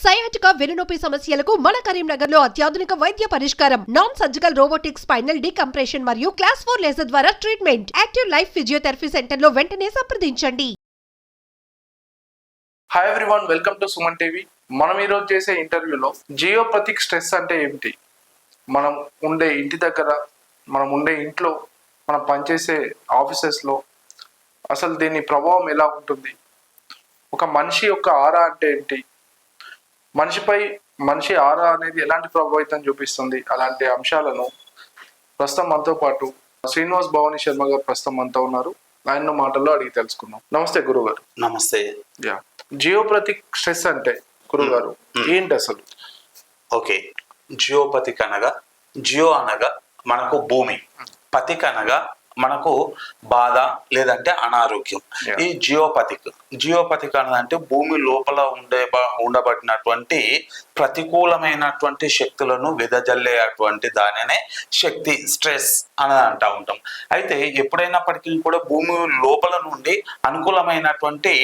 Sciatica వెన్నునొప్పి సమస్యలకు మన కరీంనగర్ లో అత్యాధునిక వైద్య పరిష్కారం. Non surgical robotic spinal decompression మరియు క్లాస్ 4 లేజర్ ద్వారా treatment. Active life physiotherapy centre లో వెంటనే సంప్రదించండి. Hi everyone, welcome to Suman TV. మనం ఈరోజు చేసే ఇంటర్వ్యూలో జియోపతిక్ స్ట్రెస్ అంటే ఏమిటి, మనం ఉండే ఇంటి దగ్గర, మనం ఉండే ఇంట్లో, మనం పనిచేసే ఆఫీసెస్లో అసలు దీని ప్రభావం ఎలా ఉంటుంది, ఒక మనిషి యొక్క ఆరా అంటే ఏంటి, మనిషి ఆరా అనేది ఎలాంటి ప్రభావితం చూపిస్తుంది, అలాంటి అంశాలను ప్రస్తుతం మనతో పాటు శ్రీనివాస్ భవానీ శర్మ గారు ప్రస్తుతం మనతో ఉన్నారు. ఆయన మాటల్లో అడిగి తెలుసుకుందాం. నమస్తే గురుగారు. నమస్తే. జియోపతిక్ స్ట్రెస్ అంటే గురుగారు ఏంటి అసలు? ఓకే, జియోపతిక్ అనగా జియో అనగా మనకు భూమి, పతిక్ అనగా మనకు బాధ లేదంటే అనారోగ్యం. ఈ జియోపతిక్ అనదంటే భూమి లోపల ఉండబడినటువంటి ప్రతికూలమైనటువంటి శక్తులను వెదజల్లేటువంటి దానినే శక్తి స్ట్రెస్ అని అంటూ ఉంటాం. అయితే ఎప్పుడైనప్పటికీ కూడా భూమి లోపల నుండి అనుకూలమైనటువంటి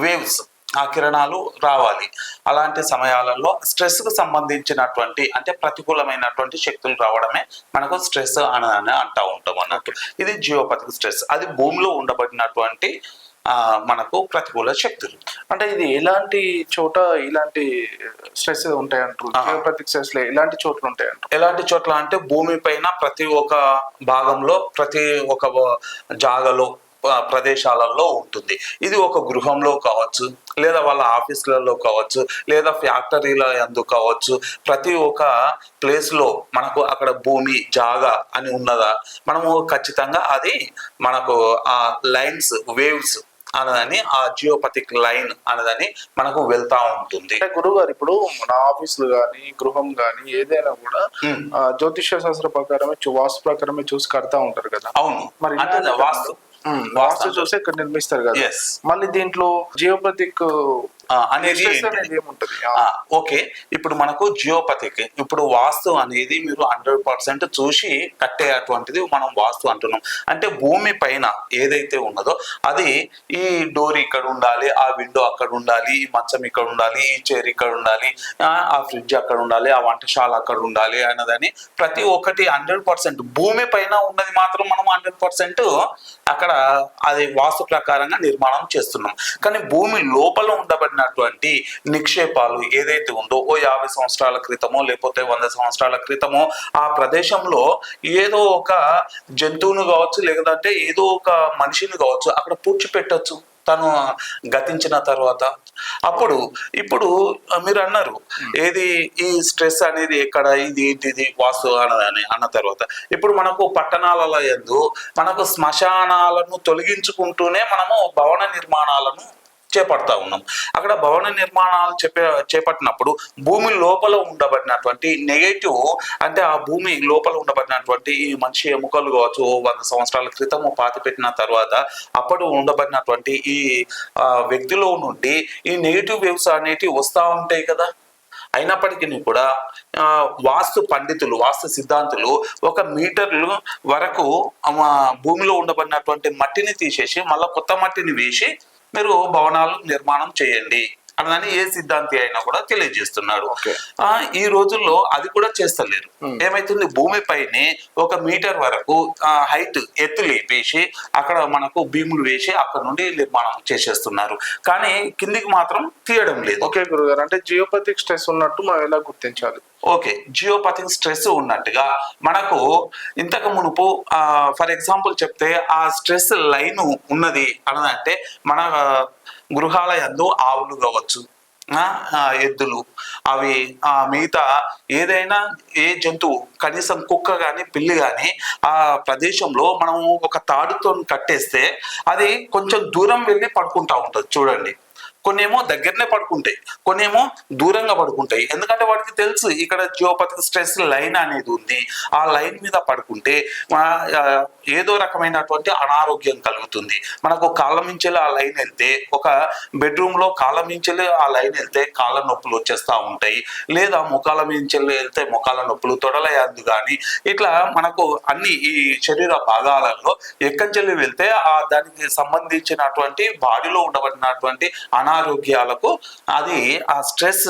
వేవ్స్, ఆ కిరణాలు రావాలి. అలాంటి సమయాలలో స్ట్రెస్ కు సంబంధించినటువంటి అంటే ప్రతికూలమైనటువంటి శక్తులు రావడమే మనకు స్ట్రెస్ అని అంటూ ఉంటాం అన్నట్టు. ఇది జియోపతిక్ స్ట్రెస్. అది భూమిలో ఉండబడినటువంటి మనకు ప్రతికూల శక్తులు. అంటే ఇది ఎలాంటి చోట ఇలాంటి స్ట్రెస్ ఉంటాయి అంటారు? జియోపతిక్ స్ట్రెస్ లో ఎలాంటి చోట్ల ఉంటాయి అంటారు? ఎలాంటి చోట్ల అంటే భూమి పైన ప్రతి ఒక్క భాగంలో, ప్రతి ఒక్క జాగలో, ప్రదేశాలలో ఉంటుంది. ఇది ఒక గృహంలో కావచ్చు, లేదా వాళ్ళ ఆఫీసులలో కావచ్చు, లేదా ఫ్యాక్టరీల యందు కావచ్చు. ప్రతి ఒక్క ప్లేస్ లో మనకు అక్కడ భూమి జాగా అని ఉన్నదా, మనము ఖచ్చితంగా అది మనకు ఆ లైన్స్, వేవ్స్ అనదని, ఆ జియోపతిక్ లైన్ అనదని మనకు వెళ్తా ఉంటుంది. అంటే గురువు గారు, ఇప్పుడు మన ఆఫీసులు గాని, గృహం గాని, ఏదైనా కూడా జ్యోతిష్య శాస్త్ర ప్రకారమే, వాస్తు ప్రకారమే చూసి కడతా ఉంటారు కదా. అవును, మరి అంటే వాస్తు చూసి ఇక్కడ నిర్మిస్తారు కదా. మళ్ళీ దీంట్లో జియోపతిక్ అనేది ఏముంటది? ఓకే, ఇప్పుడు మనకు జియోపతిక్, ఇప్పుడు వాస్తు అనేది మీరు 100% చూసి కట్టేటువంటిది మనం వాస్తు అంటున్నాం. అంటే భూమి పైన ఏదైతే ఉన్నదో అది, ఈ డోర్ ఇక్కడ ఉండాలి, ఆ విండో అక్కడ ఉండాలి, ఈ మంచం ఇక్కడ ఉండాలి, ఈ చైర్ ఇక్కడ ఉండాలి, ఆ ఫ్రిడ్జ్ అక్కడ ఉండాలి, ఆ వంటశాల అక్కడ ఉండాలి అన్నదని ప్రతి ఒక్కటి 100% భూమి పైన ఉన్నది మాత్రం మనం 100% అక్కడ అది వాస్తు ప్రకారంగా నిర్మాణం చేస్తున్నాం. కానీ భూమి లోపల ఉండబడినటువంటి నిక్షేపాలు ఏదైతే ఉందో, ఓ 50 సంవత్సరాల క్రితమో లేకపోతే 100 సంవత్సరాల క్రితమో ఆ ప్రదేశంలో ఏదో ఒక జంతువును కావచ్చు, లేదంటే ఏదో ఒక మనిషిని కావచ్చు అక్కడ పూడ్చిపెట్టచ్చు తను గతించిన తర్వాత. ఇప్పుడు మీరు అన్నారు ఏది, ఈ స్ట్రెస్ అనేది ఎక్కడ, ఇది ఏంటిది వాస్తు అనదని అన్న తర్వాత, ఇప్పుడు మనకు పట్టణాలలో యందు మనకు శ్మశానాలను తొలగించుకుంటూనే మనము భవన నిర్మాణాలను చేపడతా ఉన్నాం. అక్కడ భవన నిర్మాణాలు చేపట్టినప్పుడు భూమి లోపల ఉండబడినటువంటి నెగటివ్, అంటే ఆ భూమి లోపల ఉండబడినటువంటి ఈ మనిషి ఎముకలు కావచ్చు, 100 సంవత్సరాల క్రితము పాతి పెట్టిన తర్వాత అప్పుడు ఉండబడినటువంటి ఈ వ్యక్తిలో నుండి ఈ నెగటివ్ వేవ్స్ అనేటివి వస్తూ ఉంటాయి కదా. అయినప్పటికీ కూడా వాస్తు పండితులు, వాస్తు సిద్ధాంతులు 1 మీటర్లు వరకు భూమిలో ఉండబడినటువంటి మట్టిని తీసేసి మళ్ళీ కొత్త మట్టిని వేసి మీరు భవనాలు నిర్మాణం చేయండి అని ఏ సిద్ధాంతి అయినా కూడా తెలియజేస్తున్నాడు. ఈ రోజుల్లో అది కూడా చేస్తలేరు. ఏమైతుంది, భూమిపైనే 1 మీటర్ వరకు హైట్ ఎత్తు లేపేసి అక్కడ మనకు భీములు వేసి అక్కడ నుండి నిర్మాణం చేసేస్తున్నారు. కానీ కిందికి మాత్రం తీయడం లేదు. ఓకే గురుగారు, అంటే జియోపతిక్ స్ట్రెస్ ఉన్నట్టు మనం ఎలా గుర్తించాలి? ఓకే, జియోపతిక్ స్ట్రెస్ ఉన్నట్టుగా మనకు ఇంతకు మునుపు ఫర్ ఎగ్జాంపుల్ చెప్తే, ఆ స్ట్రెస్ లైన్ ఉన్నది అన్నదంటే మన గృహాల యందు ఆవులు కావచ్చు, ఎద్దులు, అవి మిగతా ఏదైనా ఏ జంతువు, కనీసం కుక్క కానీ పిల్లి కానీ ఆ ప్రదేశంలో మనము ఒక తాడుతో కట్టేస్తే అది కొంచెం దూరం వెళ్ళి పడుకుంటా ఉంటుంది చూడండి. కొన్నేమో దగ్గరనే పడుకుంటాయి, కొన్నేమో దూరంగా పడుకుంటాయి. ఎందుకంటే వాటికి తెలుసు ఇక్కడ జియోపతిక్ స్ట్రెస్ లైన్ అనేది ఉంది. ఆ లైన్ మీద పడుకుంటే ఏదో రకమైనటువంటి అనారోగ్యం కలుగుతుంది. మనకు కాళ్ళ మించెలు ఆ లైన్ వెళ్తే, ఒక బెడ్రూమ్ లో కాళ్ళ మించెలు ఆ లైన్ వెళ్తే కాళ్ళ నొప్పులు వచ్చేస్తూ ఉంటాయి, లేదా ముఖాల మించెలు వెళ్తే ముఖాల నొప్పులు, తొడలయందు కానీ ఇట్లా మనకు అన్ని ఈ శరీర భాగాలలో ఎక్కంచెల్లి వెళ్తే దానికి సంబంధించినటువంటి బాడీలో ఉండబడినటువంటి అనారోగ్యాలకు అది ఆ స్ట్రెస్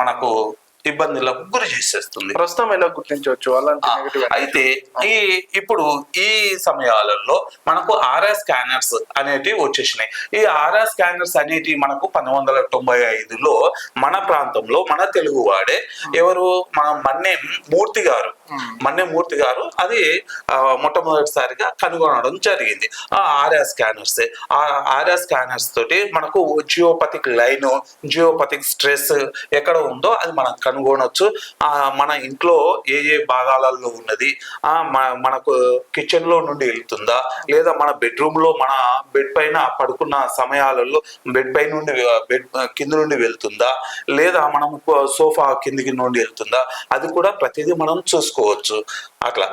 మనకు ఇబ్బందులకు గురి చేసేస్తుంది. ప్రస్తుతం ఎలా గుర్తించవచ్చు అలాంటి నెగటివ్? అయితే ఇప్పుడు ఈ సమయాలలో మనకు ఆర్ఆర్ స్కానర్స్ అనేటివి వచ్చేసినాయి. ఈ ఆర్ఆర్ స్కానర్స్ అనేటివి మనకు 1995లో మన ప్రాంతంలో మన తెలుగు వాడే ఎవరు మన మన్నెం మూర్తి గారు అది మొట్టమొదటిసారిగా కనుగొనడం జరిగింది. ఆ ఆర్ఆర్ స్కానర్స్ తోటి మనకు జియోపతిక్ స్ట్రెస్ ఎక్కడ ఉందో అది మనం కనుగొనొచ్చు. మన ఇంట్లో ఏ భాగాలలో ఉన్నది, మనకు కిచెన్ లో నుండి వెళ్తుందా, లేదా మన బెడ్రూమ్ లో మన బెడ్ పైన పడుకున్న సమయాలలో బెడ్ పై నుండి కింద నుండి వెళ్తుందా, లేదా మనం సోఫా కిందికి నుండి వెళ్తుందా, అది కూడా ప్రతిదీ మనం చూసుకోవచ్చు. అట్లా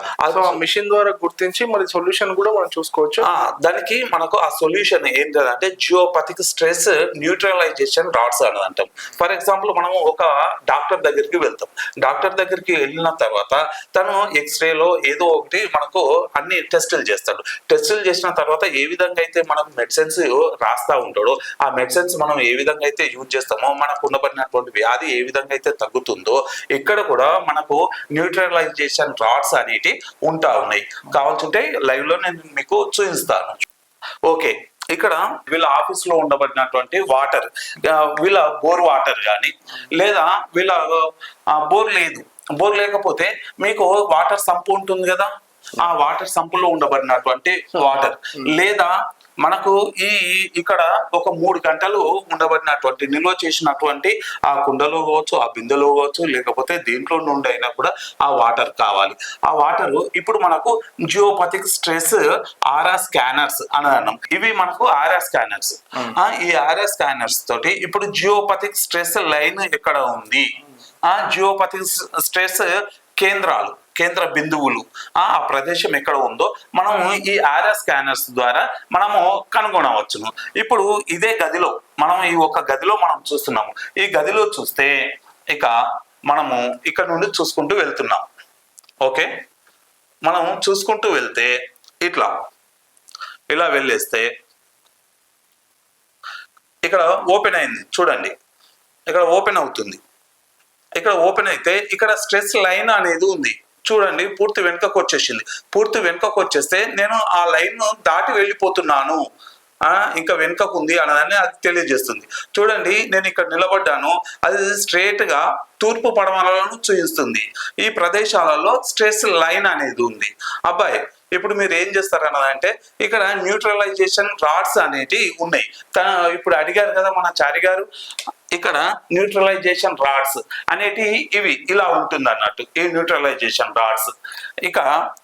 మిషన్ ద్వారా గుర్తించి మరి సొల్యూషన్ కూడా మనం చూసుకోవచ్చు. దానికి మనకు ఆ సొల్యూషన్ ఏంటంటే జియోపతిక్ స్ట్రెస్ న్యూట్రలైజేషన్ రాడ్స్ అని అంటాం. ఫర్ ఎగ్జాంపుల్ మనం ఒక డాక్టర్ దగ్గరికి వెళ్తాం. డాక్టర్ దగ్గరికి వెళ్ళిన తర్వాత తను ఎక్స్రేలో ఏదో ఒకటి మనకు అన్ని టెస్టులు చేస్తాడు. టెస్టులు చేసిన తర్వాత ఏ విధంగా అయితే మనం మెడిసిన్స్ రాస్తా ఉంటాడో ఆ మెడిసిన్స్ మనం ఏ విధంగా అయితే యూజ్ చేస్తామో మనకు ఉండబడినటువంటి వ్యాధి ఏ విధంగా అయితే తగ్గుతుందో ఇక్కడ కూడా మనకు న్యూట్రలైజేషన్ రాడ్స్ అనేటి ఉంటా ఉన్నాయి. కావాల్సింటే లైవ్ లో నేను మీకు చూపిస్తాను. ఓకే, ఇక్కడ వీళ్ళ ఆఫీస్ లో ఉండబడినటువంటి వాటర్, వీళ్ళ బోర్ వాటర్ కానీ లేదా వీళ్ళ బోర్ లేకపోతే మీకు వాటర్ సంపు ఉంటుంది కదా, ఆ వాటర్ సంపులో ఉండబడినటువంటి వాటర్ లేదా మనకు ఇక్కడ ఒక 3 గంటలు ఉండబడినటువంటి నిల్వ చేసినటువంటి ఆ కుండలో కావచ్చు, ఆ బిందెలో కావచ్చు, లేకపోతే దీంట్లో నుండి అయినా కూడా ఆ వాటర్ కావాలి. ఆ వాటర్ ఇప్పుడు మనకు జియోపతిక్ స్ట్రెస్ ఆర్ఆర్ స్కానర్స్ అని అన్నాం. ఇవి మనకు ఆర్ఆర్ స్కానర్స్. ఈ ఆర్ఆర్ స్కానర్స్ తోటి ఇప్పుడు జియోపతిక్ స్ట్రెస్ లైన్ ఎక్కడ ఉంది, ఆ జియోపతిక్ స్ట్రెస్ కేంద్ర బిందువులు ఆ ప్రదేశం ఎక్కడ ఉందో మనం ఈ ఆర్ఆర్ స్కానర్స్ ద్వారా మనము కనుగొనవచ్చును. ఇప్పుడు ఇదే గదిలో మనం ఈ ఒక గదిలో మనం చూస్తున్నాము. ఈ గదిలో చూస్తే ఇక మనము ఇక్కడ నుండి చూసుకుంటూ వెళ్తున్నాం. ఓకే, మనం చూసుకుంటూ వెళ్తే ఇలా వెళ్ళేస్తే ఇక్కడ ఓపెన్ అయింది చూడండి. ఇక్కడ ఓపెన్ అవుతుంది. ఇక్కడ ఓపెన్ అయితే ఇక్కడ స్ట్రెస్ లైన్ అనేది ఉంది చూడండి. పూర్తి వెనుకకు వచ్చేసింది. పూర్తి వెనుకకు వచ్చేస్తే నేను ఆ లైన్ దాటి వెళ్ళిపోతున్నాను, ఇంకా వెనుకకు ఉంది అన్నదాన్ని అది తెలియజేస్తుంది. చూడండి, నేను ఇక్కడ నిలబడ్డాను, అది స్ట్రేట్ గా తూర్పు పడమరలను చూపిస్తుంది. ఈ ప్రదేశాలలో స్ట్రెస్ లైన్ అనేది ఉంది. అబ్బాయి ఇప్పుడు మీరు ఏం చేస్తారు అన్నదంటే ఇక్కడ న్యూట్రలైజేషన్ రాడ్స్ అనేటివి ఉన్నాయి. ఇప్పుడు అడిగారు కదా మన చారి గారు, ఇక్కడ న్యూట్రలైజేషన్ రాడ్స్ అనేటి ఇవి ఇలా ఉంటుంది అన్నట్టు. ఈ న్యూట్రలైజేషన్ రాడ్స్ ఇక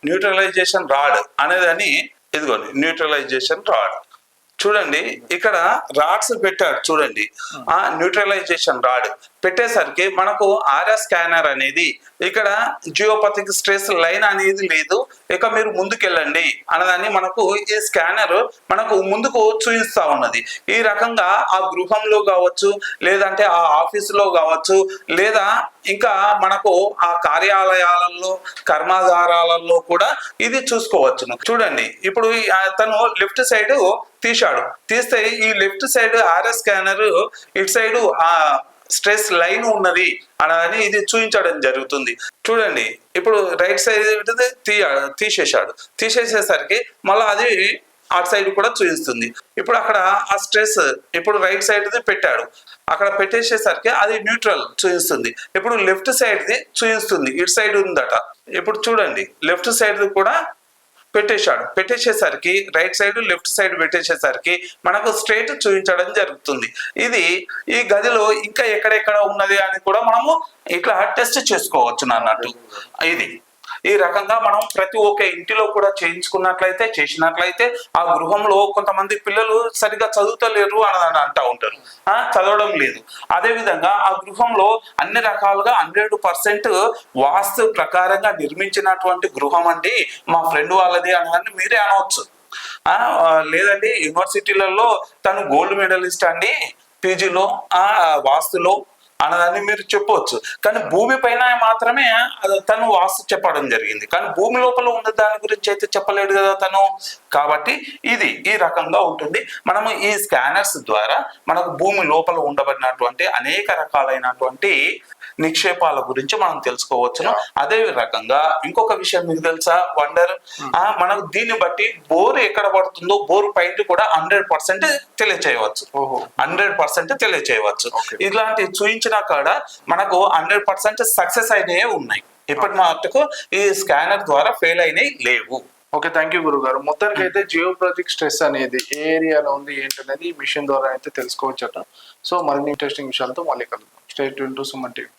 న్యూట్రలైజేషన్ రాడ్ అనేదని ఇదిగోండి న్యూట్రలైజేషన్ రాడ్ చూడండి. ఇక్కడ రాడ్స్ పెట్టాడు చూడండి. ఆ న్యూట్రలైజేషన్ రాడ్ పెట్టేసరికి మనకు ఆర్ఆర్ స్కానర్ అనేది ఇక్కడ జియోపతిక్ స్ట్రెస్ లైన్ అనేది లేదు. ఇక మీరు ముందుకెళ్ళండి అన్నదాన్ని మనకు ఈ స్కానర్ మనకు ముందుకు చూపిస్తా ఉన్నది. ఈ రకంగా ఆ గృహంలో కావచ్చు, లేదంటే ఆ ఆఫీసులో కావచ్చు, లేదా ఇంకా మనకు ఆ కార్యాలయాలలో కర్మాగారాలలో కూడా ఇది చూసుకోవచ్చును. చూడండి, ఇప్పుడు తను లెఫ్ట్ సైడ్ తీస్తే ఈ లెఫ్ట్ సైడ్ ఆర్ఆర్ స్కానర్ ఇటు సైడ్ ఆ స్ట్రెస్ లైన్ ఉన్నది అని ఇది చూపించడం జరుగుతుంది. చూడండి, ఇప్పుడు రైట్ సైడ్ తీసేసేసరికి మళ్ళీ అది అటు సైడ్ కూడా చూపిస్తుంది. ఇప్పుడు అక్కడ ఆ స్ట్రెస్ ఇప్పుడు రైట్ సైడ్ పెట్టాడు, అక్కడ పెట్టేసేసరికి అది న్యూట్రల్ చూపిస్తుంది. ఇప్పుడు లెఫ్ట్ సైడ్ ది చూపిస్తుంది, ఇటు సైడ్ ఉందట. ఇప్పుడు చూడండి, లెఫ్ట్ సైడ్ కూడా పెట్టేసేసరికి రైట్ సైడ్ లెఫ్ట్ సైడ్ పెట్టేసేసరికి మనకు స్ట్రైట్ చూపించడం జరుగుతుంది. ఇది ఈ గదిలో ఇంకా ఎక్కడెక్కడ ఉన్నది అని కూడా మనము ఇట్లా టెస్ట్ చేసుకోవచ్చు అన్నట్టు. ఇది ఈ రకంగా మనం ప్రతి ఒక్క ఇంటిలో కూడా చేసినట్లయితే ఆ గృహంలో కొంతమంది పిల్లలు సరిగా చదువుతలేరు అని అంటూ ఉంటారు, చదవడం లేదు. అదే విధంగా ఆ గృహంలో అన్ని రకాలుగా 100% వాస్తు ప్రకారంగా నిర్మించినటువంటి గృహం అండి మా ఫ్రెండ్ వాళ్ళది అని మీరే అనవచ్చు. లేదండి యూనివర్సిటీలలో తను గోల్డ్ మెడలిస్ట్ అండి పీజీలో వాస్తులో అన్నదాన్ని మీరు చెప్పవచ్చు. కానీ భూమి పైన మాత్రమే తను వాస్తు చెప్పడం జరిగింది, కానీ భూమి లోపల ఉన్న దాని గురించి అయితే చెప్పలేడు కదా తను. కాబట్టి ఇది ఈ రకంగా ఉంటుంది. మనము ఈ స్కానర్స్ ద్వారా మనకు భూమి లోపల ఉండబడినటువంటి అనేక రకాలైనటువంటి నిక్షేపాల గురించి మనం తెలుసుకోవచ్చును. అదే రకంగా ఇంకొక విషయం మీకు తెలుసా వండర్, మనకు దీన్ని బట్టి బోరు ఎక్కడ పడుతుందో బోరు పాయింట్ కూడా 100% తెలియచేయవచ్చు. 100% తెలియచేయవచ్చు. ఇలాంటి చూయించిన కాడ మనకు 100% సక్సెస్ అయినవి ఉన్నాయి. ఇప్పటి మటుకు ఈ స్కానర్ ద్వారా ఫెయిల్ అయినవి లేవు. ఓకే, థ్యాంక్ యూ గురుగారు. మొత్తానికి అయితే జియోపతిక్ స్ట్రెస్ అనేది ఏ ఏరియాలో ఉంది ఏంటనేది ఈ మిషన్ ద్వారా అయితే తెలుసుకోవచ్చట. సో మరిన్ని ఇంట్రెస్టింగ్ విషయాలతో మళ్ళీ కలుద్దాం. Stay tune to Suman TV.